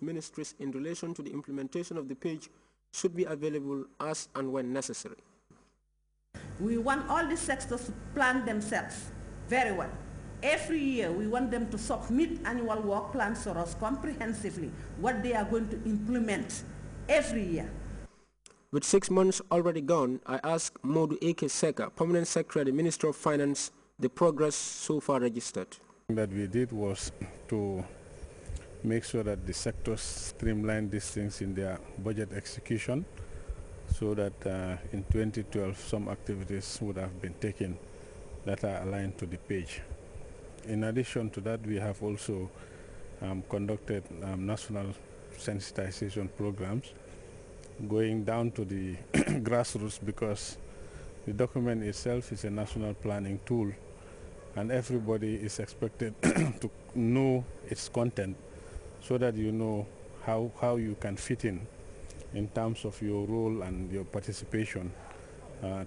ministries in relation to the implementation of the page should be available as and when necessary. We want all the sectors to plan themselves very well. Every year we want them to submit annual work plans for us comprehensively, what they are going to implement every year. With 6 months already gone, I asked Modu Eke Seka, Permanent Secretary of the Ministry of Finance, the progress so far registered. What we did was to make sure that the sectors streamline these things in their budget execution, so that in 2012 some activities would have been taken that are aligned to the page. In addition to that, we have also conducted national sensitization programs going down to the grassroots, because the document itself is a national planning tool and everybody is expected to know its content, so that you know how you can fit in terms of your role and your participation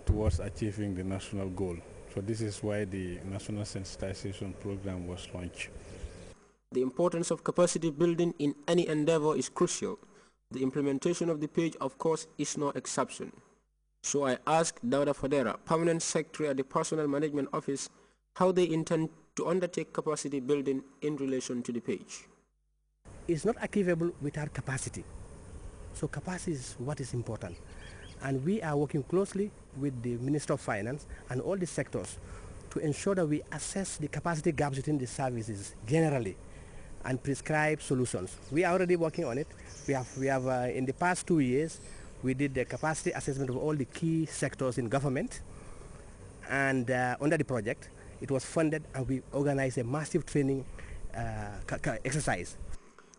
towards achieving the national goal. So this is why the national sensitization program was launched. The importance of capacity building in any endeavor is crucial. The implementation of the page, of course, is no exception. So I asked Dauda Fadera, Permanent Secretary at the Personnel Management Office, how they intend to undertake capacity building in relation to the page. It's not achievable without capacity. So capacity is what is important. And we are working closely with the Minister of Finance and all the sectors to ensure that we assess the capacity gaps within the services generally and prescribe solutions. We are already working on it. We have in the past 2 years, we did the capacity assessment of all the key sectors in government, and under the project, it was funded and we organized a massive training exercise.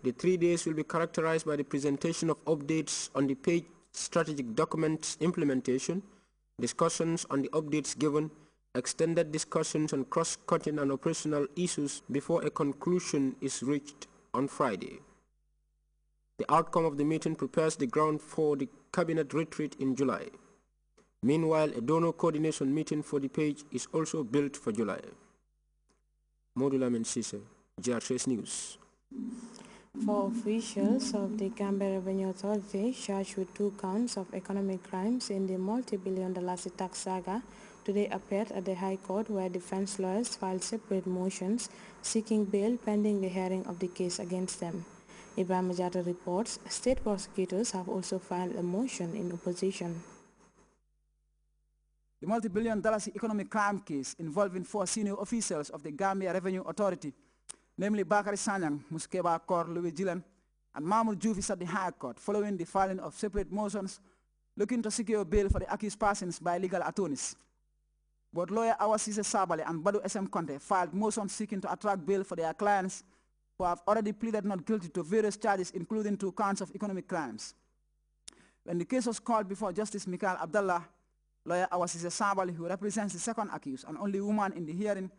The 3 days will be characterized by the presentation of updates on the page strategic documents implementation, discussions on the updates given, extended discussions on cross-cutting and operational issues before a conclusion is reached on Friday. The outcome of the meeting prepares the ground for the cabinet retreat in July. Meanwhile, a donor coordination meeting for the page is also built for July. Modula Mensise, Grts News. 4 officials of the Gambia Revenue Authority charged with 2 counts of economic crimes in the multi-billion-dollar tax saga today appeared at the High Court, where defense lawyers filed separate motions seeking bail pending the hearing of the case against them. Ibrahim Majata reports state prosecutors have also filed a motion in opposition. The multi-billion-dollar economic crime case involving 4 senior officials of the Gambia Revenue Authority, namely Bakari Sanyang, Muskeba Kor, Louis Gillen, and Mahmoud Juvis at the High Court, following the filing of separate motions looking to secure bail for the accused persons by legal attorneys. Both lawyer Awasise Sabale and Badu SM Conte filed motions seeking to attract bail for their clients who have already pleaded not guilty to various charges, including 2 counts of economic crimes. When the case was called before Justice Mikhail Abdallah, lawyer Awasise Sabale, who represents the second accused and only woman in the hearing,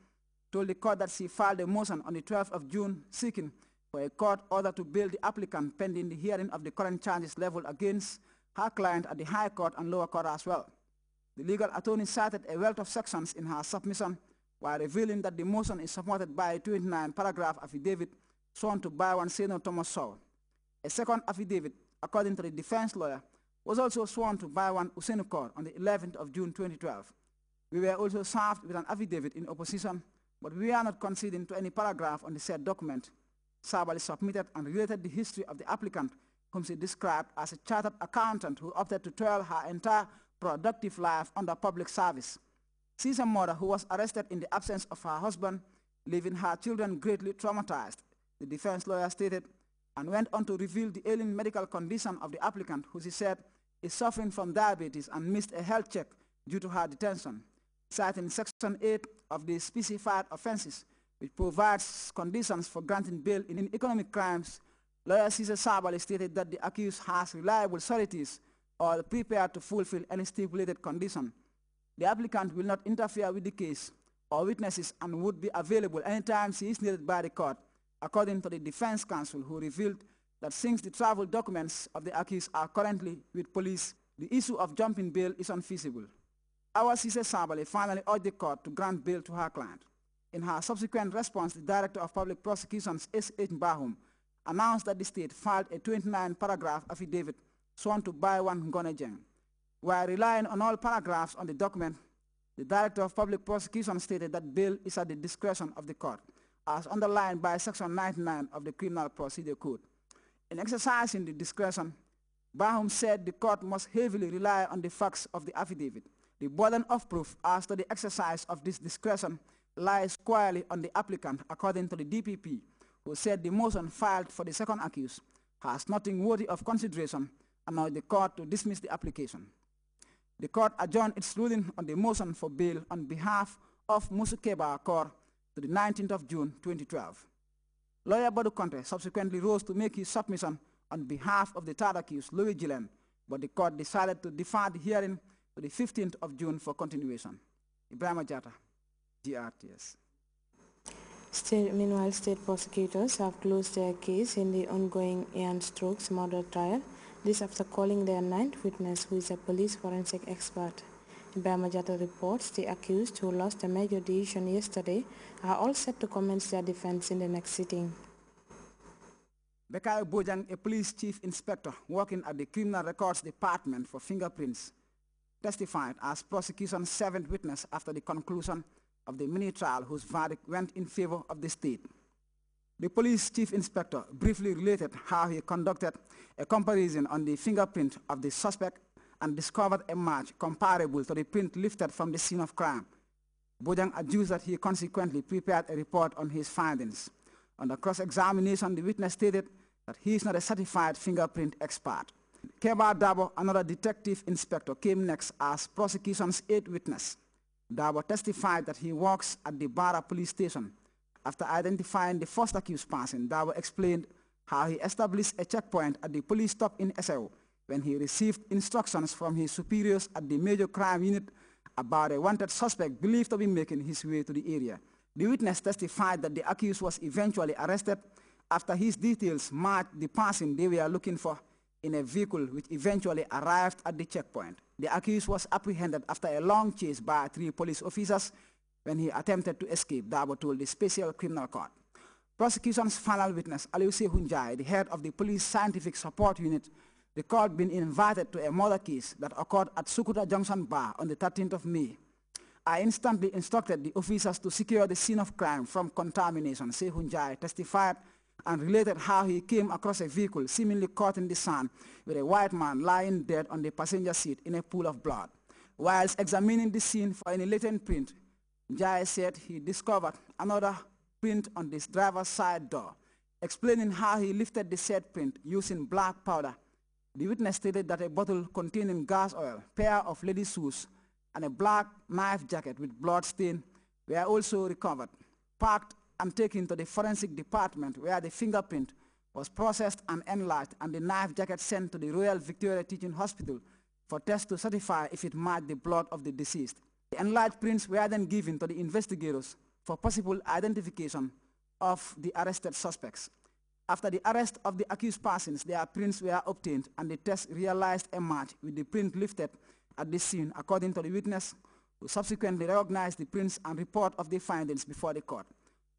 told the court that she filed a motion on the 12th of June seeking for a court order to bail the applicant pending the hearing of the current charges leveled against her client at the High Court and lower court as well. The legal attorney cited a wealth of sections in her submission while revealing that the motion is supported by a 29-paragraph affidavit sworn to by one Senator Thomas Sowell. A second affidavit, according to the defense lawyer, was also sworn to by one Usainu Kaur on the 11th of June 2012. We were also served with an affidavit in opposition, but we are not conceding to any paragraph on the said document. Sabali submitted and related the history of the applicant, whom she described as a chartered accountant who opted to toil her entire productive life under public service. She is a mother who was arrested in the absence of her husband, leaving her children greatly traumatized, the defense lawyer stated, and went on to reveal the ailing medical condition of the applicant, who she said is suffering from diabetes and missed a health check due to her detention. Citing Section 8 of the specified offenses, which provides conditions for granting bail in economic crimes, lawyer Cesar Sabali stated that the accused has reliable sureties or prepared to fulfill any stipulated condition. The applicant will not interfere with the case or witnesses and would be available anytime she is needed by the court, according to the defense counsel, who revealed that since the travel documents of the accused are currently with police, the issue of jumping bail is unfeasible. Awasise Sabali finally urged the court to grant bail to her client. In her subsequent response, the Director of Public Prosecutions, S.H. Bahum, announced that the state filed a 29-paragraph affidavit sworn to by one Gonejeng. While relying on all paragraphs on the document, the Director of Public Prosecution stated that bail is at the discretion of the court, as underlined by Section 99 of the Criminal Procedure Code. In exercising the discretion, Bahum said the court must heavily rely on the facts of the affidavit. The burden of proof as to the exercise of this discretion lies squarely on the applicant, according to the DPP, who said the motion filed for the second accused has nothing worthy of consideration and allowed the court to dismiss the application. The court adjourned its ruling on the motion for bail on behalf of Musukeba Akor to the 19th of June 2012. Lawyer Badu Conte subsequently rose to make his submission on behalf of the third accused, Louis Gillen, but the court decided to defer the hearing to the 15th of June for continuation. Ibrahim Jata, GRTS. Meanwhile, state prosecutors have closed their case in the ongoing Ian Stokes murder trial, this after calling their ninth witness, who is a police forensic expert. Ibrahim Jata reports the accused, who lost a major decision yesterday, are all set to commence their defense in the next sitting. Bekayo Bojang, a police chief inspector working at the Criminal Records Department for fingerprints, testified as prosecution's seventh witness after the conclusion of the mini-trial, whose verdict went in favor of the state. The police chief inspector briefly related how he conducted a comparison on the fingerprint of the suspect and discovered a match comparable to the print lifted from the scene of crime. Bojang adduced that he consequently prepared a report on his findings. On the cross-examination, the witness stated that he is not a certified fingerprint expert. Keba Dabo, another detective inspector, came next as prosecution's eighth witness. Dabo testified that he works at the Barra police station. After identifying the first accused person, Dabo explained how he established a checkpoint at the police stop in SAO when he received instructions from his superiors at the major crime unit about a wanted suspect believed to be making his way to the area. The witness testified that the accused was eventually arrested after his details matched the person they were looking for in a vehicle which eventually arrived at the checkpoint. The accused was apprehended after a long chase by 3 police officers when he attempted to escape, Dabo told the Special Criminal Court. Prosecution's final witness, Aliuse Hunjai, the head of the Police Scientific Support Unit, recalled being invited to a murder case that occurred at Sukuta Junction Bar on the 13th of May. I instantly instructed the officers to secure the scene of crime from contamination, Sehunjai testified and related how he came across a vehicle seemingly caught in the sand with a white man lying dead on the passenger seat in a pool of blood. Whilst examining the scene for any latent print, Jai said he discovered another print on this driver's side door. Explaining how he lifted the said print using black powder, the witness stated that a bottle containing gas oil, pair of ladies' shoes, and a black knife jacket with blood stain were also recovered, packed and taken to the forensic department where the fingerprint was processed and enlarged and the knife jacket sent to the Royal Victoria Teaching Hospital for tests to certify if it matched the blood of the deceased. The enlarged prints were then given to the investigators for possible identification of the arrested suspects. After the arrest of the accused persons, their prints were obtained and the test realized a match with the print lifted at the scene, according to the witness, who subsequently recognized the prints and report of the findings before the court.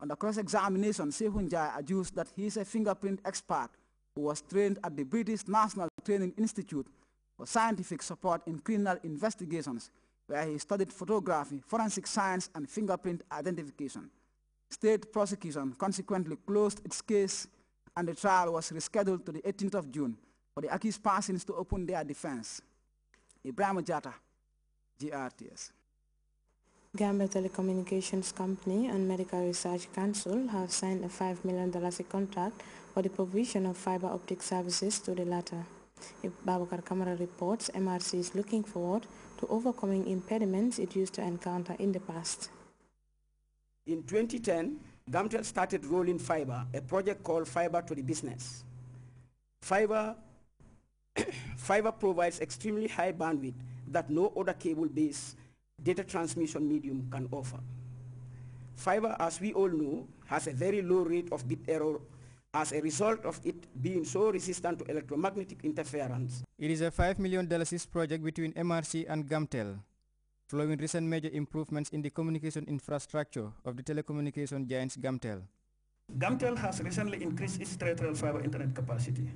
On the cross-examination, Sehunjai adduced that he is a fingerprint expert who was trained at the British National Training Institute for Scientific Support in Criminal Investigations, where he studied photography, forensic science, and fingerprint identification. State prosecution consequently closed its case and the trial was rescheduled to the 18th of June for the accused persons to open their defense. Ibrahim Jata, GRTS. Gambia Telecommunications Company and Medical Research Council have signed a $5 million contract for the provision of fiber optic services to the latter. If Babakar Kamara reports, MRC is looking forward to overcoming impediments it used to encounter in the past. In 2010, Gamtel started rolling fiber, a project called Fiber to the Business. Fiber provides extremely high bandwidth that no other cable-based data transmission medium can offer. Fiber, as we all know, has a very low rate of bit error as a result of it being so resistant to electromagnetic interference. It is a $5 million project between MRC and Gamtel, following recent major improvements in the communication infrastructure of the telecommunication giants Gamtel. Gamtel has recently increased its terrestrial fiber internet capacity.